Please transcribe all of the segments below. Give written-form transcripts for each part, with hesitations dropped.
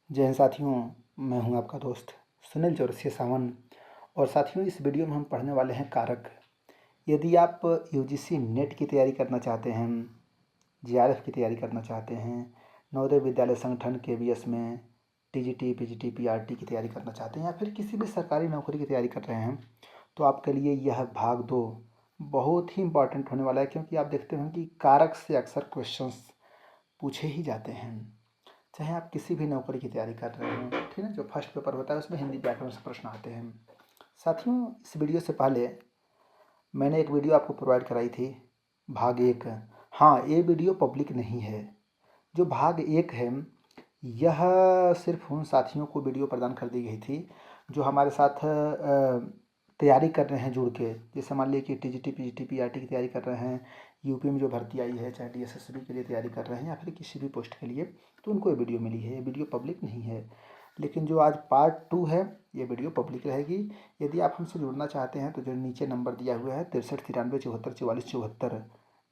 जय हिंद साथियों। मैं हूं आपका दोस्त सुनील चौरसिया सावन। और साथियों, इस वीडियो में हम पढ़ने वाले हैं कारक। यदि आप यूजीसी नेट की तैयारी करना चाहते हैं, जीआरएफ की तैयारी करना चाहते हैं, नवोदय विद्यालय संगठन केवीएस में टीजीटी पीजीटी पीआरटी की तैयारी करना चाहते हैं, या फिर किसी भी सरकारी नौकरी की तैयारी कर रहे हैं, तो आपके लिए यह भाग 2 बहुत ही इंपॉर्टेंट होने वाला है। क्योंकि आप देखते हैं कि कारक से अक्सर क्वेश्चंस पूछे ही जाते हैं, चाहे आप किसी भी नौकरी की तैयारी कर रहे हो। ठीक है, जो फर्स्ट पेपर होता है उसमें हिंदी व्याकरण से प्रश्न आते हैं। साथियों, इस वीडियो से पहले मैंने एक वीडियो आपको प्रोवाइड कराई थी, भाग 1। हाँ, ये वीडियो पब्लिक नहीं है। जो भाग 1 है, यह सिर्फ उन साथियों को वीडियो प्रदान कर दी गई थी जो हमारे साथ तैयारी कर रहे हैं जुड़ के। जैसे मान लीजिए कि टीजीटी पीजीटी पीआरटी की तैयारी कर रहे हैं, यूपी में जो भर्ती आई है, चाहे डीएसएसबी के लिए तैयारी कर रहे हैं या फिर किसी भी पोस्ट के लिए, तो उनको ये वीडियो मिली है। ये वीडियो पब्लिक नहीं है। लेकिन जो आज पार्ट 2 है, ये वीडियो पब्लिक रहेगी। यदि आप हमसे जुड़ना चाहते हैं तो जो नीचे नंबर दिया हुआ है 63 93 74 44 74,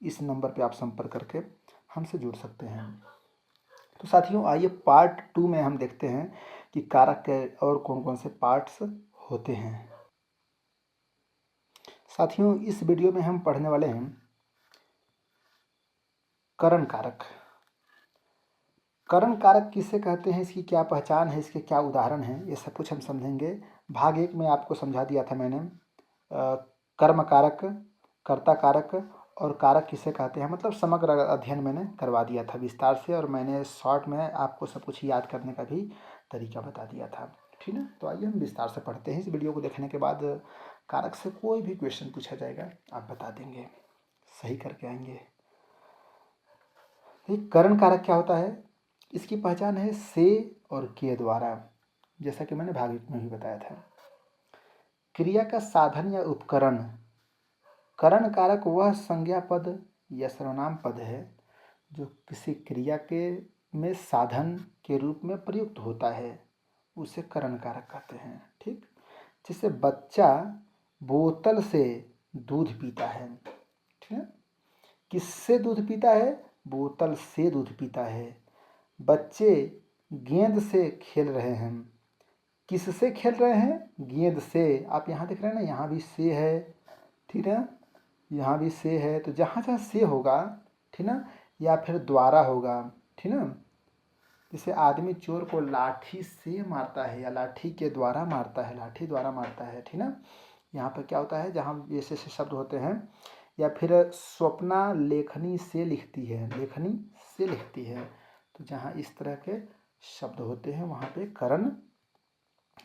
इस नंबर पर आप संपर्क करके हमसे जुड़ सकते हैं। तो साथियों, आइए पार्ट 2 में हम देखते हैं कि कारक के और कौन कौन से पार्ट्स होते हैं। साथियों, इस वीडियो में हम पढ़ने वाले हैं करण कारक। करण कारक किसे कहते हैं, इसकी क्या पहचान है, इसके क्या उदाहरण हैं, ये सब कुछ हम समझेंगे। भाग 1 में आपको समझा दिया था मैंने कर्म कारक, कर्ता कारक और कारक किसे कहते हैं, मतलब समग्र अध्ययन मैंने करवा दिया था विस्तार से। और मैंने शॉर्ट में आपको सब कुछ याद करने का भी तरीका बता दिया था। ठीक है, तो आइए हम विस्तार से पढ़ते हैं। इस वीडियो को देखने के बाद कारक से कोई भी क्वेश्चन पूछा जाएगा, आप बता देंगे, सही करके आएंगे। करण कारक क्या होता है, इसकी पहचान है से और के द्वारा, जैसा कि मैंने भाग 1 में भी बताया था। क्रिया का साधन या उपकरण। करण कारक वह संज्ञा पद या सर्वनाम पद है जो किसी क्रिया के में साधन के रूप में प्रयुक्त होता है, उसे करण कारक कहते हैं। ठीक, जैसे बच्चा बोतल से दूध पीता है। ठीक है, किससे दूध पीता है, बोतल से दूध पीता है। बच्चे गेंद से खेल रहे हैं। किससे खेल रहे हैं, गेंद से। आप यहाँ देख रहे हैं ना, यहाँ भी से है, ठीक है, यहाँ भी से है। तो जहाँ जहाँ से होगा, ठीक ना, या फिर द्वारा होगा, ठीक ना। जैसे आदमी चोर को लाठी से मारता है या लाठी के द्वारा मारता है, लाठी द्वारा मारता है, ठीक ना। यहाँ पर क्या होता है, जहाँ ऐसे ऐसे शब्द होते हैं। या फिर स्वप्ना लेखनी से लिखती है, लेखनी से लिखती है। तो जहाँ इस तरह के शब्द होते हैं वहाँ पे करण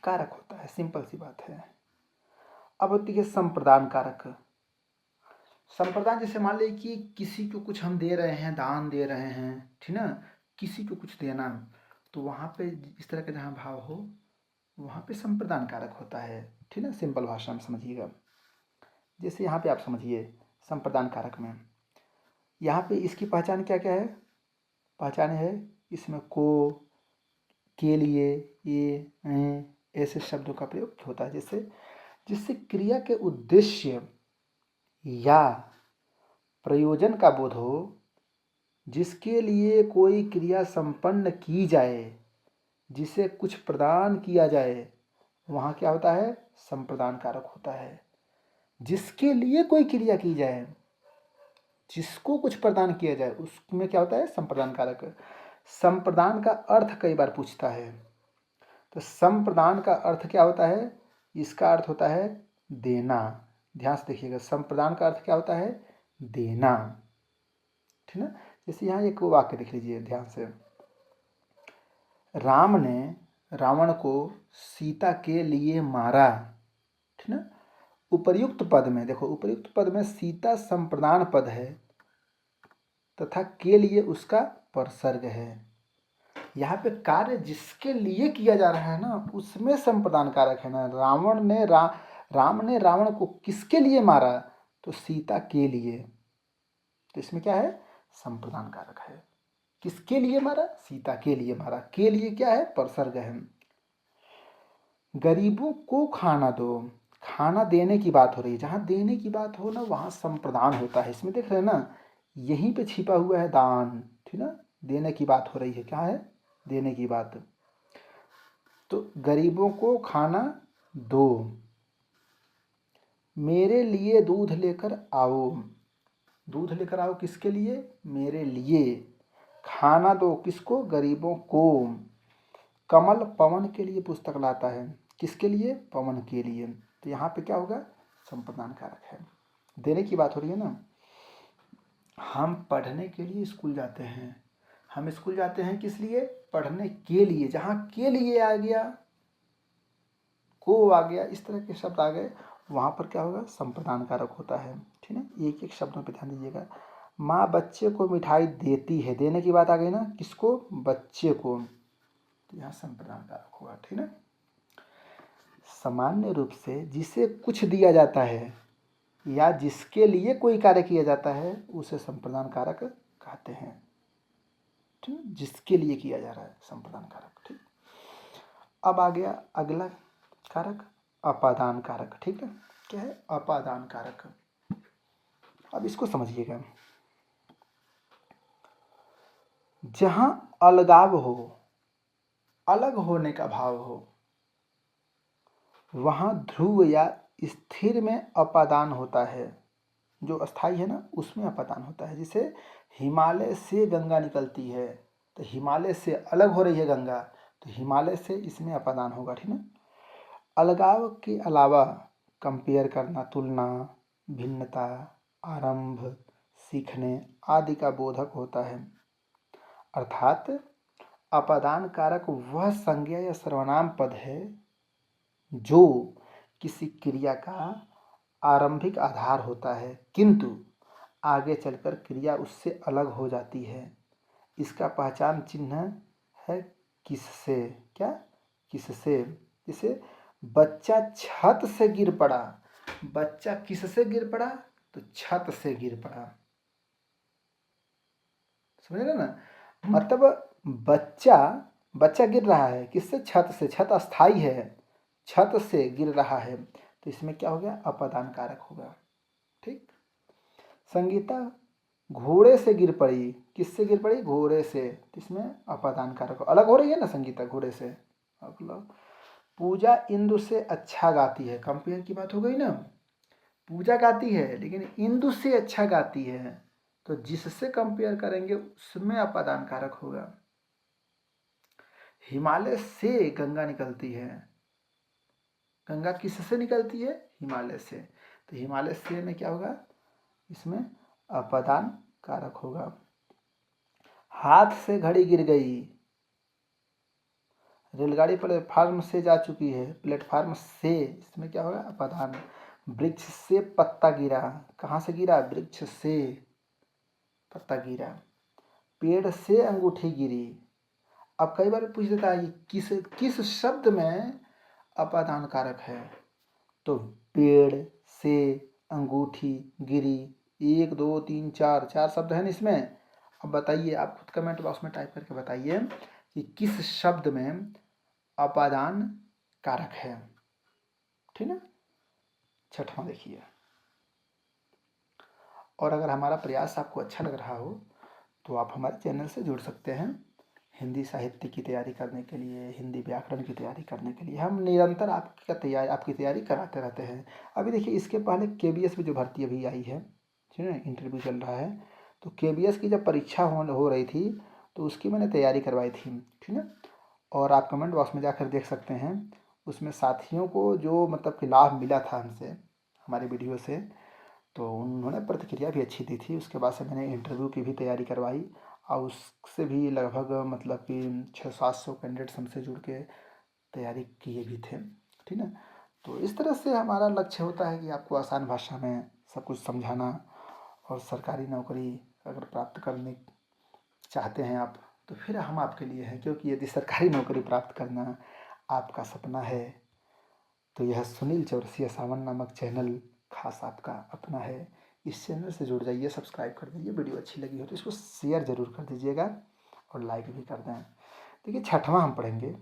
कारक होता है। सिंपल सी बात है। अब होती है संप्रदान कारक। संप्रदान, जैसे मान लीजिए कि किसी को कुछ हम दे रहे हैं, दान दे रहे हैं, ठीक ना, किसी को कुछ देना, तो वहाँ पे इस तरह का जहाँ भाव हो वहाँ पे संप्रदान कारक होता है। ठीक ना, सिंपल भाषा में समझिएगा। जैसे यहाँ पे आप समझिए संप्रदान कारक में, यहाँ पे इसकी पहचान क्या क्या है, पहचान है इसमें को, के लिए, ये, ऐसे शब्दों का प्रयोग होता है। जैसे जिससे क्रिया के उद्देश्य या प्रयोजन का बोध हो, जिसके लिए कोई क्रिया संपन्न की जाए, जिसे कुछ प्रदान किया जाए, वहाँ क्या होता है, संप्रदान कारक होता है। जिसके लिए कोई क्रिया की जाए, जिसको कुछ प्रदान किया जाए, उसमें क्या होता है, संप्रदान कारक। संप्रदान का अर्थ कई बार पूछता है, तो संप्रदान का अर्थ क्या होता है, इसका अर्थ होता है देना। ध्यान से देखिएगा, संप्रदान का अर्थ क्या होता है, देना। ठीक ना, जैसे यहाँ एक वाक्य देख लीजिए ध्यान से। राम ने रावण को सीता के लिए मारा। ठीक ना, उपर्युक्त पद में देखो, उपर्युक्त पद में सीता संप्रदान पद है तथा के लिए उसका परसर्ग है। यहाँ पे कार्य जिसके लिए किया जा रहा है ना, उसमें संप्रदान कारक है ना। राम ने रावण को किसके लिए मारा, तो सीता के लिए, तो इसमें क्या है, संप्रदान कारक है। किसके लिए मारा, सीता के लिए मारा। के लिए क्या है, परसर्ग है। गरीबों को खाना दो, खाना देने की बात हो रही है। जहाँ देने की बात हो ना, वहाँ संप्रदान होता है। इसमें देख रहे हैं ना, यहीं पे छिपा हुआ है दान। ठीक ना, देने की बात हो रही है, क्या है, देने की बात। तो गरीबों को खाना दो, मेरे लिए दूध लेकर आओ। दूध लेकर आओ किसके लिए? मेरे लिए। खाना दो किसको? गरीबों को। कमल पवन के लिए पुस्तक लाता है, किसके लिए? पवन के लिए। तो यहाँ पे क्या होगा? संप्रदान कारक है, देने की बात हो रही है ना। हम पढ़ने के लिए स्कूल जाते हैं, हम स्कूल जाते हैं किस लिए? पढ़ने के लिए। जहाँ के लिए आ गया, को आ गया, इस तरह के शब्द आ गए, वहाँ पर क्या होगा? संप्रदान कारक होता है। ठीक है, एक एक शब्दों पे ध्यान दीजिएगा। माँ बच्चे को मिठाई देती है, देने की बात आ गई ना, किसको? बच्चे को। तो यहाँ संप्रदान कारक होगा। ठीक है, सामान्य रूप से जिसे कुछ दिया जाता है या जिसके लिए कोई कार्य किया जाता है उसे संप्रदान कारक कहते हैं। ठीक, जिसके लिए किया जा रहा है, संप्रदान कारक। ठीक, अब आ गया अगला कारक, अपादान कारक। ठीक है, क्या है? अपादान कारक। अब इसको समझिएगा। जहां अलगाव हो, अलग होने का भाव हो, वहां ध्रुव या स्थिर में अपादान होता है। जो अस्थाई है ना, उसमें अपादान होता है। जैसे हिमालय से गंगा निकलती है, तो हिमालय से अलग हो रही है गंगा, तो हिमालय से इसमें अपादान होगा। ठीक है, अलगाव के अलावा कंपेयर करना, तुलना, भिन्नता, आरंभ, सीखने आदि का बोधक होता है। अर्थात अपादान कारक वह संज्ञा या सर्वनाम पद है जो किसी क्रिया का आरंभिक आधार होता है, किंतु आगे चलकर क्रिया उससे अलग हो जाती है। इसका पहचान चिन्ह है किससे? क्या? किससे? जैसे बच्चा छत से गिर पड़ा, बच्चा किससे गिर पड़ा? तो छत से गिर पड़ा। समझ रहे ना? मतलब बच्चा बच्चा गिर रहा है किससे? छत से। छत अस्थाई है, छत से गिर रहा है, तो इसमें क्या हो गया? अपादान कारक होगा। ठीक, संगीता घोड़े से गिर पड़ी, किससे गिर पड़ी? घोड़े से, तो इसमें अपादान कारक अलग हो रही है ना संगीता घोड़े से। अगला, पूजा इंदु से अच्छा गाती है, कंपेयर की बात हो गई ना। पूजा गाती है लेकिन इंदु से अच्छा गाती है, तो जिससे कंपेयर करेंगे उसमें अपादान कारक होगा। हिमालय से गंगा निकलती है, गंगा किससे निकलती है? हिमालय से, तो हिमालय से में क्या होगा? इसमें अपादान कारक होगा। हाथ से घड़ी गिर गई, रेलगाड़ी प्लेटफार्म से जा चुकी है, प्लेटफार्म से, इसमें क्या होगा? अपादान। वृक्ष से पत्ता गिरा, कहाँ से गिरा? वृक्ष से पत्ता गिरा। पेड़ से अंगूठी गिरी। अब कई बार पूछ देता है किस किस शब्द में अपादान कारक है, तो पेड़ से अंगूठी गिरी, 1 2 3 4 4 शब्द है ना इसमें। अब बताइए, आप खुद कमेंट बॉक्स में टाइप करके बताइए कि किस शब्द में अपादान कारक है। ठीक है, छठवां देखिए। और अगर हमारा प्रयास आपको अच्छा लग रहा हो तो आप हमारे चैनल से जुड़ सकते हैं। हिंदी साहित्य की तैयारी करने के लिए, हिंदी व्याकरण की तैयारी करने के लिए हम निरंतर आपकी तैयारी कराते रहते हैं। अभी देखिए, इसके पहले KBS में जो भर्ती अभी आई है, ठीक है, इंटरव्यू चल रहा है, तो KBS की जब परीक्षा हो रही थी तो उसकी मैंने तैयारी करवाई थी। ठीक है, और आप कमेंट बॉक्स में जाकर देख सकते हैं, उसमें साथियों को जो मतलब कि लाभ मिला था हमसे, हमारे वीडियो से, तो उन्होंने प्रतिक्रिया भी अच्छी दी थी। उसके बाद से मैंने इंटरव्यू की भी तैयारी करवाई और उससे भी लगभग मतलब कि 600-700 कैंडिडेट्स हमसे जुड़ के तैयारी किए भी थे। ठीक है, तो इस तरह से हमारा लक्ष्य होता है कि आपको आसान भाषा में सब कुछ समझाना, और सरकारी नौकरी अगर प्राप्त करने चाहते हैं आप, तो फिर हम आपके लिए हैं। क्योंकि यदि सरकारी नौकरी प्राप्त करना आपका सपना है तो यह सुनील चौरसिया सावन नामक चैनल खास आपका अपना है। इस चैनल से जुड़ जाइए, सब्सक्राइब कर दीजिए। वीडियो अच्छी लगी हो तो इसको शेयर ज़रूर कर दीजिएगा और लाइक भी कर दें। देखिए, छठवां हम पढ़ेंगे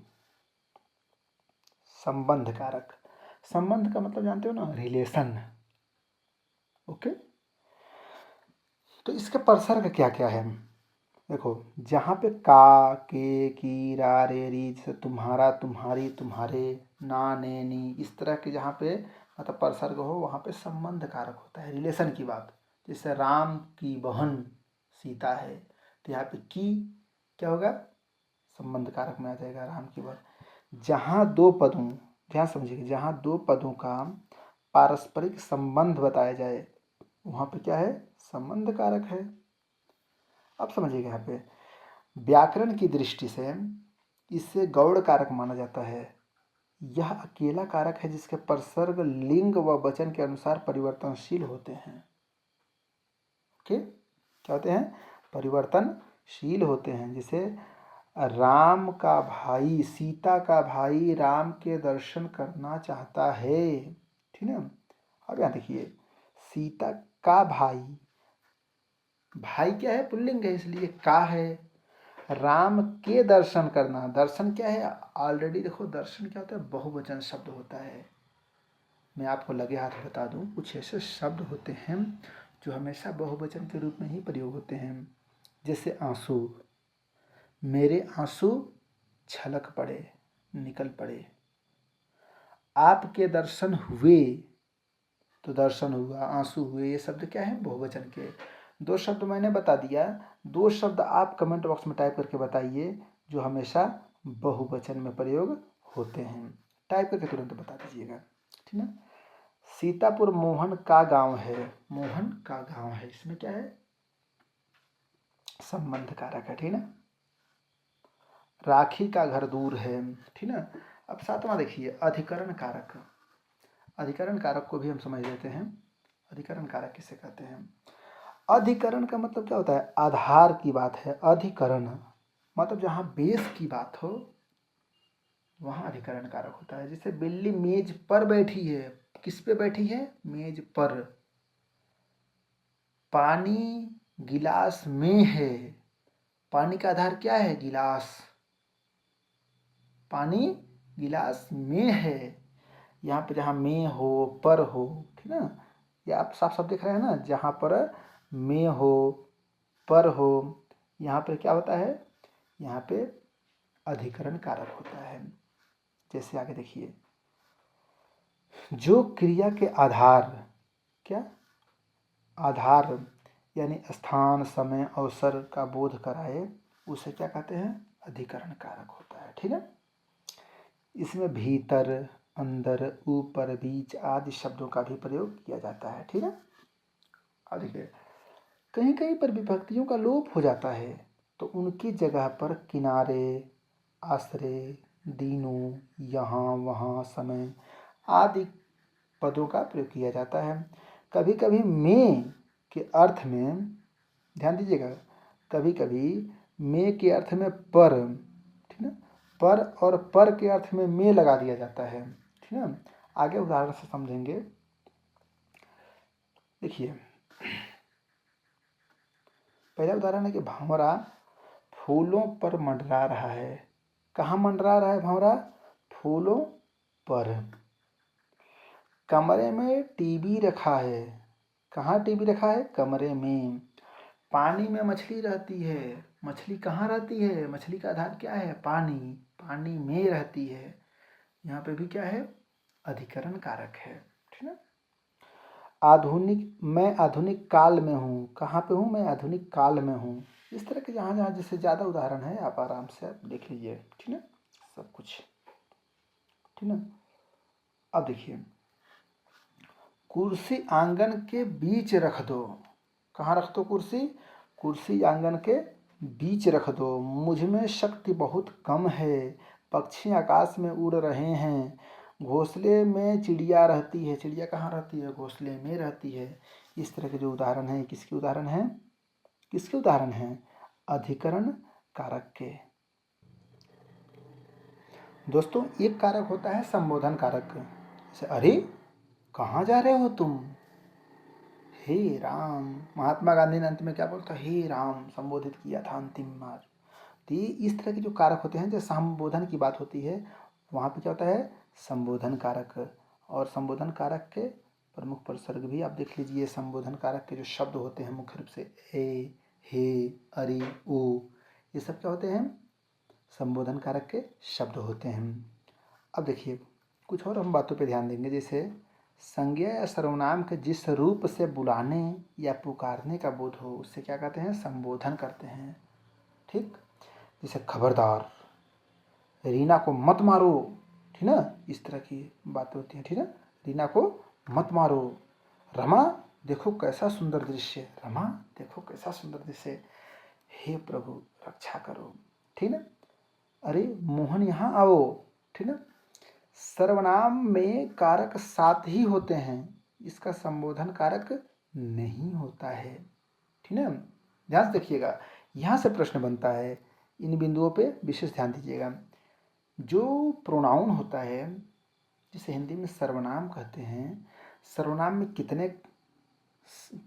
संबंध कारक। संबंध का मतलब जानते हो ना? रिलेशन। ओके, तो इसके प्रसर्ग क्या क्या है? देखो जहाँ पे का, के, की, रा, रे, री, जैसे तुम्हारा, तुम्हारी, तुम्हारे, ना, ने, नी, इस तरह के जहाँ पे मतलब परसर्ग हो वहाँ पे संबंध कारक होता है, रिलेशन की बात। जैसे राम की बहन सीता है, तो यहाँ पे की क्या होगा, संबंध कारक में आ जाएगा, राम की बहन। जहाँ दो पदों, ध्यान समझिए, जहाँ दो पदों का पारस्परिक संबंध बताया जाए वहाँ पे क्या है, संबंध कारक है। अब समझिएगा यहाँ पे व्याकरण की दृष्टि से इसे गौड़ कारक माना जाता है। यह अकेला कारक है जिसके परसर्ग लिंग व वचन के अनुसार परिवर्तनशील होते हैं। ओके, क्या होते हैं, परिवर्तनशील होते हैं। जैसे राम का भाई, सीता का भाई राम के दर्शन करना चाहता है, ठीक है। अब यहाँ देखिए, सीता का भाई, भाई क्या है, पुल्लिंग है इसलिए का है। राम के दर्शन करना, दर्शन क्या है, ऑलरेडी देखो दर्शन क्या होता है, बहुवचन शब्द होता है। मैं आपको लगे हाथ बता दूं, कुछ ऐसे शब्द होते हैं जो हमेशा बहुवचन के रूप में ही प्रयोग होते हैं। जैसे आंसू, मेरे आंसू छलक पड़े, निकल पड़े। आपके दर्शन हुए, तो दर्शन हुआ, आंसू हुए, ये शब्द क्या है, बहुवचन के। दो शब्द मैंने बता दिया, दो शब्द आप कमेंट बॉक्स में टाइप करके बताइए जो हमेशा बहुवचन में प्रयोग होते हैं। टाइप करके तुरंत बता दीजिएगा, ठीक है। सीतापुर मोहन का गांव है, मोहन का गांव है, इसमें क्या है, संबंध कारक है, ठीक है। राखी का घर दूर है, ठीक है। अब सातवां देखिए, अधिकरण कारक। अधिकरण कारक को भी हम समझ लेते हैं। अधिकरण कारक किसे कहते हैं। अधिकरण का मतलब क्या होता है, आधार की बात है। अधिकरण मतलब जहाँ बेस की बात हो वहाँ अधिकरण कारक होता है। जैसे बिल्ली मेज पर बैठी है, किस पे बैठी है, मेज पर। पानी गिलास में है, पानी का आधार क्या है, गिलास। पानी गिलास में है, यहाँ पे जहाँ में हो, पर हो, ठीक है ना, ये आप साफ साफ देख रहे हैं ना, जहाँ पर में हो, पर हो, यहाँ पर क्या होता है, यहाँ पे अधिकरण कारक होता है। जैसे आगे देखिए, जो क्रिया के आधार, क्या, आधार यानी स्थान, समय, अवसर का बोध कराए उसे क्या कहते हैं, अधिकरण कारक होता है, ठीक है। इसमें भीतर, अंदर, ऊपर, बीच आदि शब्दों का भी प्रयोग किया जाता है, ठीक है। अब देखिए, कहीं कहीं पर विभक्तियों का लोप हो जाता है तो उनकी जगह पर किनारे, आश्रय, दिनों, यहाँ, वहाँ, समय आदि पदों का प्रयोग किया जाता है। कभी कभी में के अर्थ में, ध्यान दीजिएगा, कभी कभी में के अर्थ में पर, ठीक है, पर और पर के अर्थ में में लगा दिया जाता है, ठीक है। आगे उदाहरण से समझेंगे। देखिए, पहला उदाहरण है कि भंवरा फूलों पर मंडरा रहा है। कहाँ मंडरा रहा है भंवरा, फूलों पर। कमरे में टीवी रखा है, कहाँ टीवी रखा है, कमरे में। पानी में मछली रहती है, मछली कहाँ रहती है, मछली का आधार क्या है, पानी, पानी में रहती है। यहाँ पे भी क्या है, अधिकरण कारक है, ठीक है। आधुनिक, मैं आधुनिक काल में हूँ, कहाँ पे हूँ, मैं आधुनिक काल में हूँ। इस तरह के जहाँ जहाँ जैसे ज़्यादा उदाहरण है आप आराम से आप देख लीजिए, ठीक है, सब कुछ, ठीक है। अब देखिए, कुर्सी आंगन के बीच रख दो, कहाँ रख दो कुर्सी, कुर्सी आंगन के बीच रख दो। मुझ में शक्ति बहुत कम है, पक्षी आकाश में उड़ रहे हैं, घोंसले में चिड़िया रहती है, चिड़िया कहाँ रहती है, घोंसले में रहती है। इस तरह के जो उदाहरण हैं, किसके उदाहरण हैं, किसके उदाहरण हैं, अधिकरण कारक के। दोस्तों एक कारक होता है संबोधन कारक। जैसे अरे कहाँ जा रहे हो तुम, हे राम, महात्मा गांधी ने अंत में क्या बोलता, हे राम संबोधित किया था अंतिम बार। तो ये इस तरह के जो कारक होते हैं, जब संबोधन की बात होती है वहाँ पे क्या होता है, संबोधन कारक। और संबोधन कारक के प्रमुख प्रसर्ग भी आप देख लीजिए। संबोधन कारक के जो शब्द होते हैं मुख्य रूप से ए, हे, अरे, ओ, ये सब क्या होते हैं? संबोधन कारक के शब्द होते हैं। अब देखिए कुछ और हम बातों पे ध्यान देंगे, जैसे संज्ञा या सर्वनाम के जिस रूप से बुलाने या पुकारने का बोध हो उससे क्या कहते हैं? संबोधन करते हैं। ठीक, जैसे खबरदार, रीना को मत मारो, ठीक ना, इस तरह की बातें होती हैं। ठीक है, रीना को मत मारो। रमा देखो कैसा सुंदर दृश्य, रमा देखो कैसा सुंदर दृश्य, हे प्रभु रक्षा करो। ठीक ना, अरे मोहन यहाँ आओ। ठीक ना, सर्वनाम में कारक साथ ही होते हैं, इसका संबोधन कारक नहीं होता है। ठीक है, ध्यान से देखिएगा, यहाँ से प्रश्न बनता है, इन बिंदुओं पे विशेष ध्यान दीजिएगा। जो प्रोनाउन होता है जिसे हिंदी में सर्वनाम कहते हैं, सर्वनाम में कितने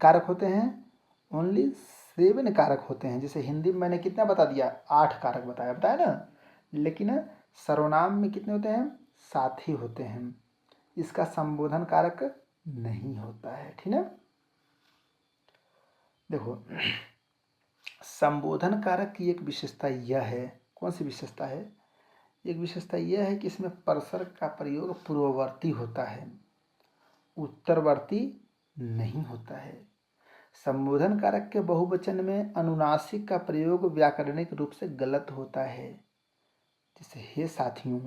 कारक होते हैं? ओनली 7 कारक होते हैं। जैसे हिंदी में मैंने कितना बता दिया? 8 कारक बताया ना, लेकिन सर्वनाम में कितने होते हैं? 7 ही होते हैं। इसका संबोधन कारक नहीं होता है। ठीक है, देखो संबोधन कारक की एक विशेषता यह है, कौन सी विशेषता है? एक विशेषता यह है कि इसमें परसर्ग का प्रयोग पूर्ववर्ती होता है, उत्तरवर्ती नहीं होता है। संबोधन कारक के बहुवचन में अनुनासिक का प्रयोग व्याकरणिक रूप से गलत होता है। जैसे हे साथियों,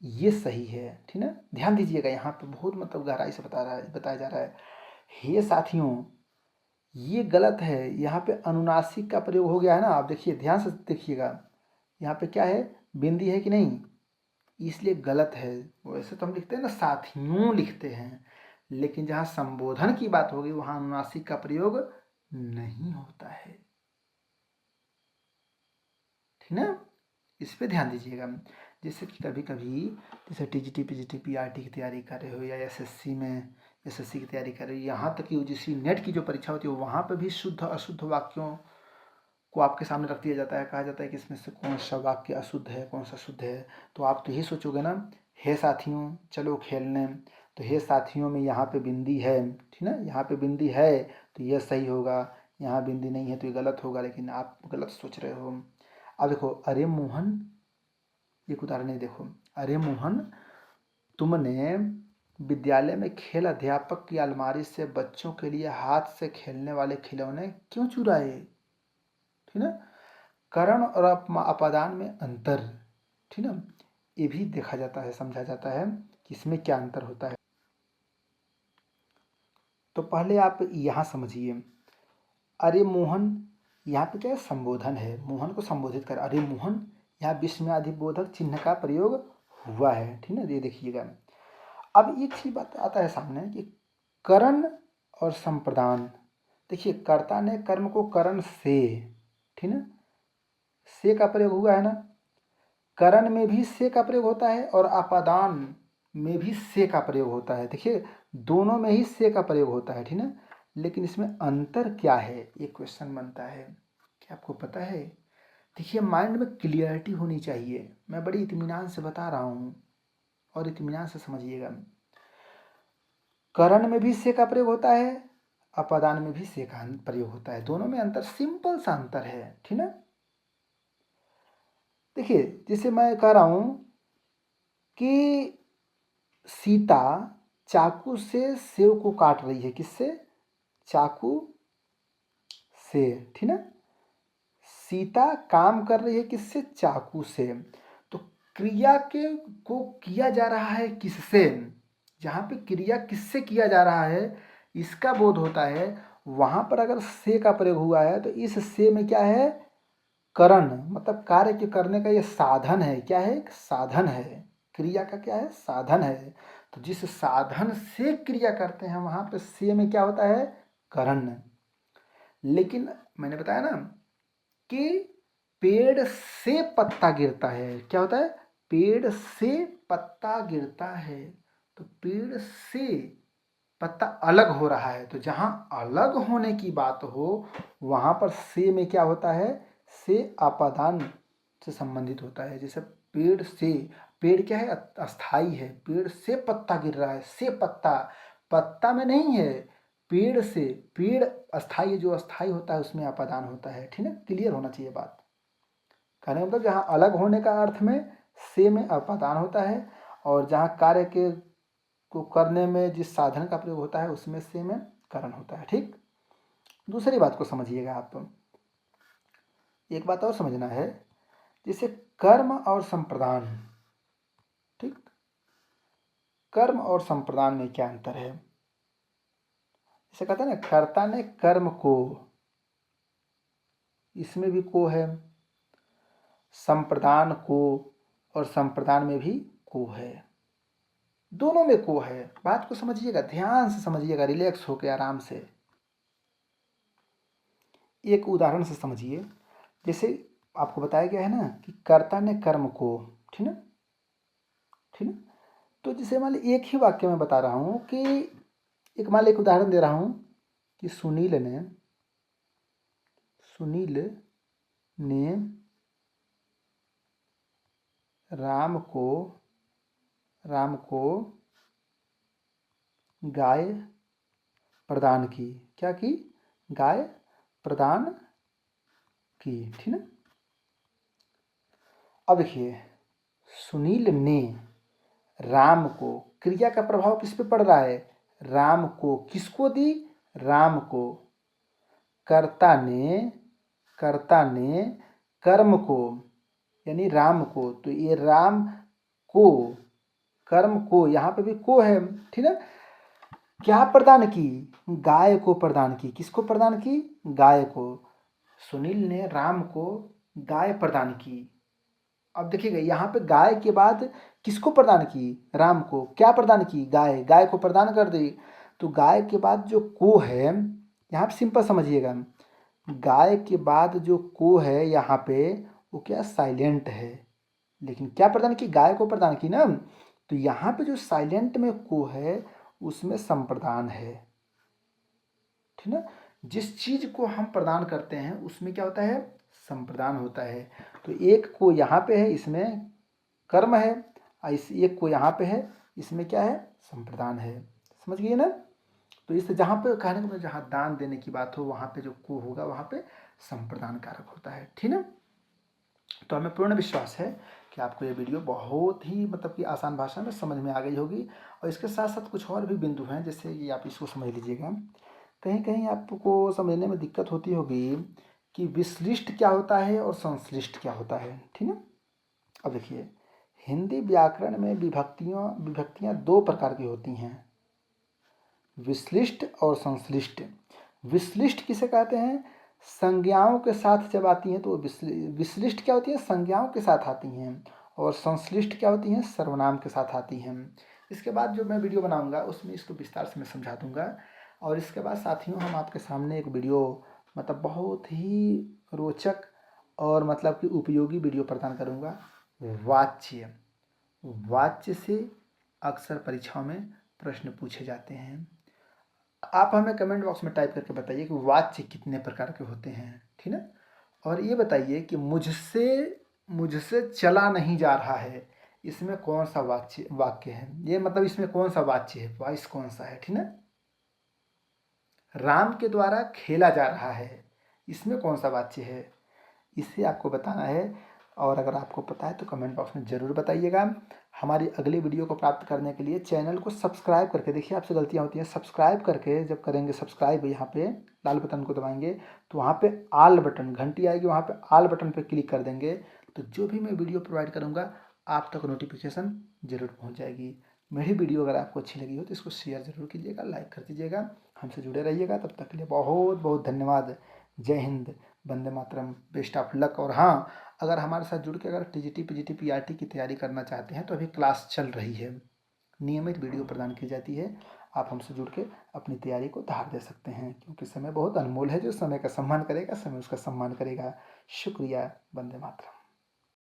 ये सही है। ठीक है, ध्यान दीजिएगा, यहाँ पे बहुत मतलब गहराई से बताया जा रहा है। हे साथियों ये गलत है, यहाँ पे अनुनासिक का प्रयोग हो गया है ना। आप देखिए, ध्यान से देखिएगा, यहाँ पे क्या है? बिंदी है कि नहीं, इसलिए गलत है। वैसे तो हम लिखते हैं ना साथियों लिखते हैं, लेकिन जहाँ संबोधन की बात होगी वहाँ अनुनासिक का प्रयोग नहीं होता है। ठीक ना, इस पे ध्यान दीजिएगा। जैसे कि कभी कभी जैसे टीजीटी पीजीटी पीआरटी की तैयारी कर रहे हो या एसएससी में एसएससी की तैयारी कर रहे हो, यहाँ तक कि यूजीसी नेट की जो परीक्षा होती है वहाँ पे भी शुद्ध अशुद्ध वाक्यों को आपके सामने रख दिया जाता है। कहा जाता है कि इसमें से कौन सा वाक्य अशुद्ध है, कौन सा शुद्ध है। तो आप तो यही सोचोगे ना, हे साथियों चलो खेलने, तो हे साथियों में यहाँ पे बिंदी है। ठीक ना, यहाँ पे बिंदी है तो यह सही होगा, यहाँ बिंदी नहीं है तो ये गलत होगा, लेकिन आप गलत सोच रहे हो। अब देखो, अरे मोहन, एक उदाहरण है, देखो, अरे मोहन तुमने विद्यालय में खेल अध्यापक की अलमारी से बच्चों के लिए हाथ से खेलने वाले खिलौने क्यों चुराए? ठीक ना, करण और अपादान में अंतर। ठीक ना, ये भी देखा जाता है, समझा जाता है कि इसमें क्या अंतर होता है। तो पहले आप यहाँ समझिए, अरे मोहन यहाँ पे क्या है? संबोधन है, मोहन को संबोधित कर, अरे मोहन, यहाँ विस्मयादिबोधक चिन्ह का प्रयोग हुआ है। ठीक है, ये देखिएगा। अब एक चीज बात आता है सामने कि करण और संप्रदान। देखिए, कर्ता ने कर्म को करण से, ठीक ना, से का प्रयोग हुआ है ना, करण में भी से का प्रयोग होता है और अपादान में भी से का प्रयोग होता है। देखिए, दोनों में ही से का प्रयोग होता है। ठीक ना, लेकिन इसमें अंतर क्या है, ये क्वेश्चन बनता है। क्या आपको पता है? देखिए, माइंड में क्लियरिटी होनी चाहिए, मैं बड़ी इत्मीनान से बता रहा हूँ और इत्मीनान से समझिएगा। करण में भी से का प्रयोग होता है, अपादान में भी से का प्रयोग होता है, दोनों में अंतर, सिंपल सा अंतर है। ठीक ना, देखिए जैसे मैं कह रहा हूं कि सीता चाकू से सेव को काट रही है, किससे? चाकू से। ठीक ना, सीता काम कर रही है किससे? चाकू से। तो क्रिया के को किया जा रहा है किससे? जहां पे क्रिया किससे किया जा रहा है इसका बोध होता है, वहां पर अगर से का प्रयोग हुआ है तो इस से में क्या है? करण, मतलब कार्य के करने का ये साधन है। क्या है? एक साधन है, क्रिया का क्या है? साधन है। तो जिस साधन से क्रिया करते हैं वहां पे से में क्या होता है? करण। लेकिन मैंने बताया ना कि पेड़ से पत्ता गिरता है, क्या होता है? पेड़ से पत्ता गिरता है, तो पेड़ से पत्ता अलग हो रहा है, तो जहां अलग होने की बात हो वहां पर से में क्या होता है? से अपादान से संबंधित होता है। जैसे पेड़ से, पेड़ क्या है? अस्थाई है, पेड़ से पत्ता गिर रहा है, से पत्ता, पत्ता में नहीं है, पेड़ से, पेड़ अस्थाई, जो अस्थाई होता है उसमें अपादान होता है, ठीक है, क्लियर होना चाहिए बात। कहने का मतलब जहाँ अलग होने का अर्थ में से में अपादान होता है, और जहाँ कार्य के को करने में जिस साधन का प्रयोग होता है उसमें से में करण होता है। ठीक, दूसरी बात को समझिएगा आप। एक बात और समझना है, जैसे कर्म और संप्रदान। ठीक, कर्म और संप्रदान में क्या अंतर है? जैसे कहते हैं ना, कर्ता ने कर्म को, इसमें भी को है, संप्रदान को और संप्रदान में भी को है, दोनों में को है। बात को समझिएगा, ध्यान से समझिएगा, रिलैक्स होकर आराम से। एक उदाहरण से समझिए, जैसे आपको बताया गया है ना कि कर्ता ने कर्म को, ठीक है, ठीक है। तो जैसे मान ली एक ही वाक्य में बता रहा हूँ कि एक मान ली एक उदाहरण दे रहा हूँ कि सुनील ने राम को गाय प्रदान की। क्या की? गाय प्रदान की, ठीक है। अब देखिए, सुनील ने राम को, क्रिया का प्रभाव किस पे पड़ रहा है? राम को। किसको दी? राम को। कर्ता ने कर्म को, यानी राम को, तो ये राम को, कर्म को, यहाँ पे भी को है, ठीक है। क्या प्रदान की? गाय को प्रदान की। किसको प्रदान की? गाय को। सुनील ने राम को गाय प्रदान की। अब देखिएगा, यहाँ पे गाय के बाद किसको प्रदान की? राम को। क्या प्रदान की? गाय। गाय को प्रदान कर दी। तो गाय के बाद जो को है, यहाँ पे सिंपल समझिएगा, गाय के बाद जो को है यहाँ पे, वो क्या? साइलेंट है। लेकिन क्या प्रदान की? गाय को प्रदान की ना। तो यहाँ पे जो साइलेंट में को है उसमें संप्रदान है, ठीक है। जिस चीज को हम प्रदान करते हैं उसमें क्या होता है? संप्रदान होता है। तो एक को यहाँ पे है, इसमें कर्म है, और इस एक को यहाँ पे है, इसमें क्या है? संप्रदान है। समझ गए ना? तो इससे जहाँ पे कहने का मतलब, जहाँ दान देने की बात हो वहाँ पे जो को होगा वहाँ पे संप्रदान कारक होता है, ठीक है। तो हमें पूर्ण विश्वास है कि आपको ये वीडियो बहुत ही मतलब कि आसान भाषा में समझ में आ गई होगी। और इसके साथ साथ कुछ और भी बिंदु हैं, जैसे कि आप इसको समझ लीजिएगा। कहीं कहीं आपको समझने में दिक्कत होती होगी कि विश्लिष्ट क्या होता है और संश्लिष्ट क्या होता है, ठीक है। अब देखिए, हिंदी व्याकरण में विभक्तियाँ दो प्रकार की होती हैं, विश्लिष्ट और संश्लिष्ट। विश्लिष्ट किसे कहते हैं? संज्ञाओं के साथ जब आती हैं तो विश्लिष्ट क्या होती है? संज्ञाओं के साथ आती हैं। और संश्लिष्ट क्या होती हैं? सर्वनाम के साथ आती हैं। इसके बाद जो मैं वीडियो बनाऊंगा उसमें इसको विस्तार से मैं समझा दूंगा। और इसके बाद साथियों, हम आपके सामने एक वीडियो मतलब बहुत ही रोचक और मतलब कि उपयोगी वीडियो प्रदान करूंगा। वाच्य, वाच्य से अक्सर परीक्षाओं में प्रश्न पूछे जाते हैं। आप हमें कमेंट बॉक्स में टाइप करके बताइए कि वाच्य कितने प्रकार के होते हैं, ठीक है। और ये बताइए कि मुझसे चला नहीं जा रहा है, इसमें कौन सा वाक्य है? ये मतलब इसमें कौन सा वाच्य है, वॉइस कौन सा है, ठीक है। राम के द्वारा खेला जा रहा है, इसमें कौन सा वाच्य है, इसे आपको बताना है। और अगर आपको पता है तो कमेंट बॉक्स में ज़रूर बताइएगा। हमारी अगली वीडियो को प्राप्त करने के लिए चैनल को सब्सक्राइब करके, देखिए आपसे गलतियाँ होती हैं, सब्सक्राइब करके जब करेंगे सब्सक्राइब, यहाँ पे लाल बटन को दबाएंगे तो वहाँ पे आल बटन, घंटी आएगी, वहाँ पे आल बटन पे क्लिक कर देंगे तो जो भी मैं वीडियो प्रोवाइड करूँगा आप तक नोटिफिकेशन जरूर पहुँच जाएगी। मेरी वीडियो अगर आपको अच्छी लगी हो तो इसको शेयर जरूर कीजिएगा, लाइक कर दीजिएगा, हमसे जुड़े रहिएगा। तब तक के लिए बहुत बहुत धन्यवाद। जय Hind, Vande Mataram, best of luck. और हाँ, अगर हमारे साथ जुड़ के अगर टीजीटी पीजीटी पीआरटी की तैयारी करना चाहते हैं तो अभी क्लास चल रही है, नियमित वीडियो प्रदान की जाती है। आप हमसे जुड़ के अपनी तैयारी को धार दे सकते हैं, क्योंकि समय बहुत अनमोल है। जो समय का सम्मान करेगा समय उसका सम्मान करेगा। शुक्रिया। वंदे मातरम।